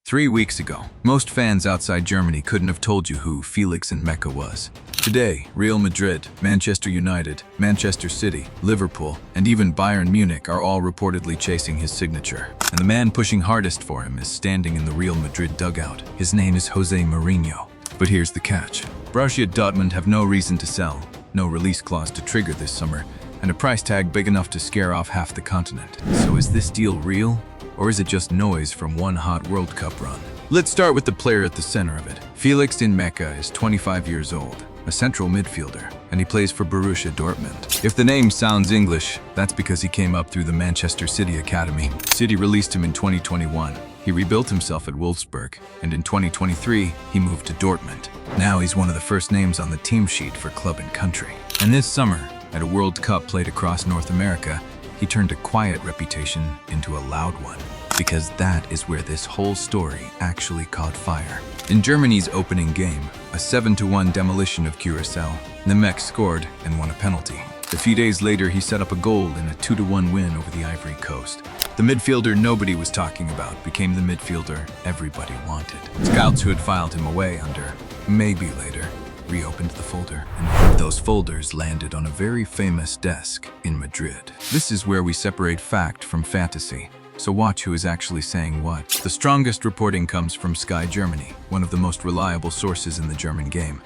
3 weeks ago, most fans outside Germany couldn't have told you who Felix Nmecha was. Today, Real Madrid, Manchester United, Manchester City, Liverpool, and even Bayern Munich are all reportedly chasing his signature. And the man pushing hardest for him is standing in the Real Madrid dugout. His name is José Mourinho. But here's the catch. Borussia Dortmund have no reason to sell, no release clause to trigger this summer, and a price tag big enough to scare off half the continent. So is this deal real? Or is it just noise from one hot World Cup run? Let's start with the player at the center of it. Felix Nmecha is 25 years old, a central midfielder, and he plays for Borussia Dortmund. If the name sounds English, that's because he came up through the Manchester City Academy. City released him in 2021. He rebuilt himself at Wolfsburg, and in 2023, he moved to Dortmund. Now he's one of the first names on the team sheet for club and country. And this summer, at a World Cup played across North America, he turned a quiet reputation into a loud one. Because that is where this whole story actually caught fire. In Germany's opening game, a 7-1 demolition of Curacao, Nmecha scored and won a penalty. A few days later, he set up a goal in a 2-1 win over the Ivory Coast. The midfielder nobody was talking about became the midfielder everybody wanted. Scouts who had filed him away under "maybe later" reopened the folder, and one of those folders landed on a very famous desk in Madrid. This is where we separate fact from fantasy. So watch who is actually saying what. The strongest reporting comes from Sky Germany, one of the most reliable sources in the German game.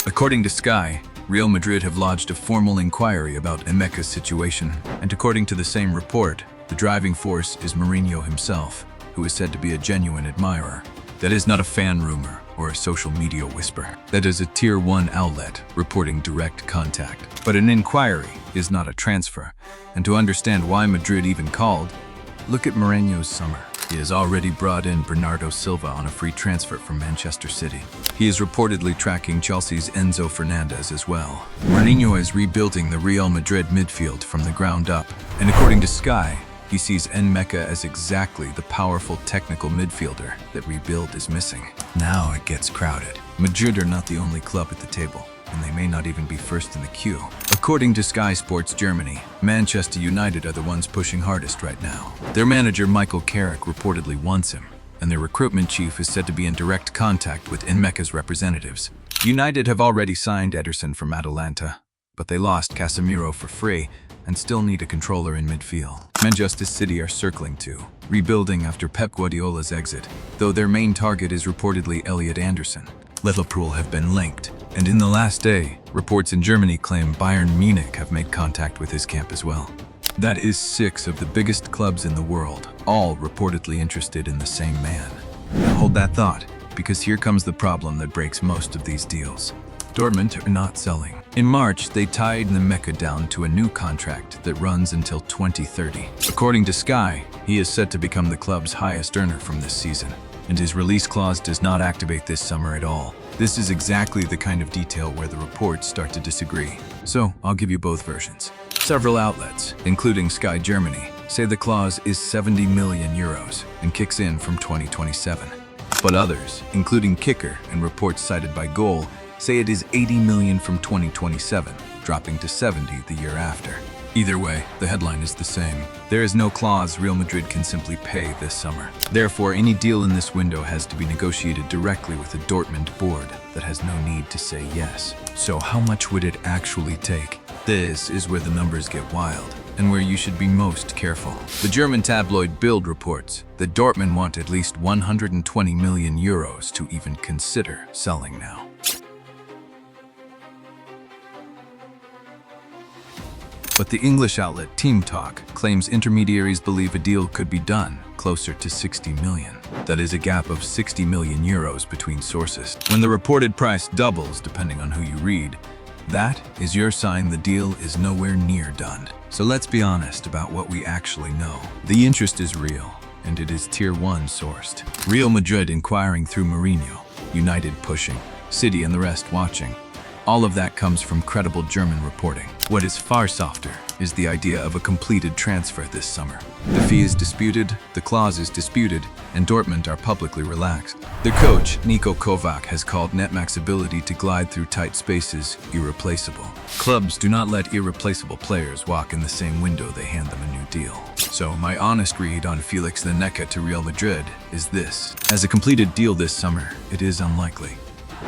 According to Sky, Real Madrid have lodged a formal inquiry about Nmecha's situation, and according to the same report, the driving force is Mourinho himself, who is said to be a genuine admirer. That is not a fan rumor or a social media whisper. That is a Tier 1 outlet reporting direct contact. But an inquiry is not a transfer, and to understand why Madrid even called, look at Mourinho's summer. He has already brought in Bernardo Silva on a free transfer from Manchester City. He is reportedly tracking Chelsea's Enzo Fernandez as well. Mourinho is rebuilding the Real Madrid midfield from the ground up. And according to Sky, he sees Nmecha as exactly the powerful technical midfielder that rebuild is missing. Now it gets crowded. Madrid are not the only club at the table, and they may not even be first in the queue. According to Sky Sports Germany, Manchester United are the ones pushing hardest right now. Their manager Michael Carrick reportedly wants him, and their recruitment chief is said to be in direct contact with Nmecha's representatives. United have already signed Ederson from Atalanta, but they lost Casemiro for free and still need a controller in midfield. Manchester City are circling too, rebuilding after Pep Guardiola's exit, though their main target is reportedly Elliot Anderson. Liverpool have been linked, and in the last day, reports in Germany claim Bayern Munich have made contact with his camp as well. That is 6 of the biggest clubs in the world, all reportedly interested in the same man. Now hold that thought, because here comes the problem that breaks most of these deals. Dortmund are not selling. In March, they tied Nmecha down to a new contract that runs until 2030. According to Sky, he is set to become the club's highest earner from this season, and his release clause does not activate this summer at all. This is exactly the kind of detail where the reports start to disagree. So I'll give you both versions. Several outlets, including Sky Germany, say the clause is 70 million euros and kicks in from 2027. But others, including Kicker and reports cited by Goal, say it is 80 million from 2027, dropping to 70 the year after. Either way, the headline is the same. There is no clause Real Madrid can simply pay this summer. Therefore, any deal in this window has to be negotiated directly with the Dortmund board that has no need to say yes. So how much would it actually take? This is where the numbers get wild, and where you should be most careful. The German tabloid Bild reports that Dortmund want at least 120 million euros to even consider selling now. But the English outlet Team Talk claims intermediaries believe a deal could be done closer to 60 million. That is a gap of 60 million euros between sources. When the reported price doubles, depending on who you read, that is your sign the deal is nowhere near done. So let's be honest about what we actually know. The interest is real, and it is Tier 1 sourced. Real Madrid inquiring through Mourinho, United pushing, City and the rest watching. All of that comes from credible German reporting. What is far softer is the idea of a completed transfer this summer. The fee is disputed, the clause is disputed, and Dortmund are publicly relaxed. Their coach, Niko Kovac, has called Nmecha's ability to glide through tight spaces irreplaceable. Clubs do not let irreplaceable players walk in the same window they hand them a new deal. So my honest read on Felix Nmecha to Real Madrid is this. As a completed deal this summer, it is unlikely.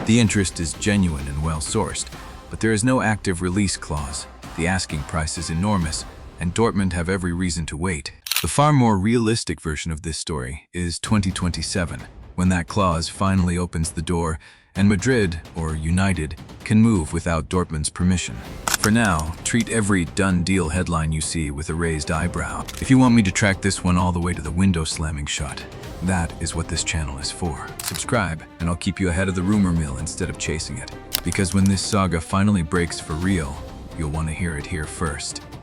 The interest is genuine and well-sourced, but there is no active release clause. The asking price is enormous, and Dortmund have every reason to wait. The far more realistic version of this story is 2027, when that clause finally opens the door and Madrid, or United, can move without Dortmund's permission. For now, treat every done deal headline you see with a raised eyebrow. If you want me to track this one all the way to the window slamming shot, that is what this channel is for. Subscribe, and I'll keep you ahead of the rumor mill instead of chasing it. Because when this saga finally breaks for real, you'll want to hear it here first.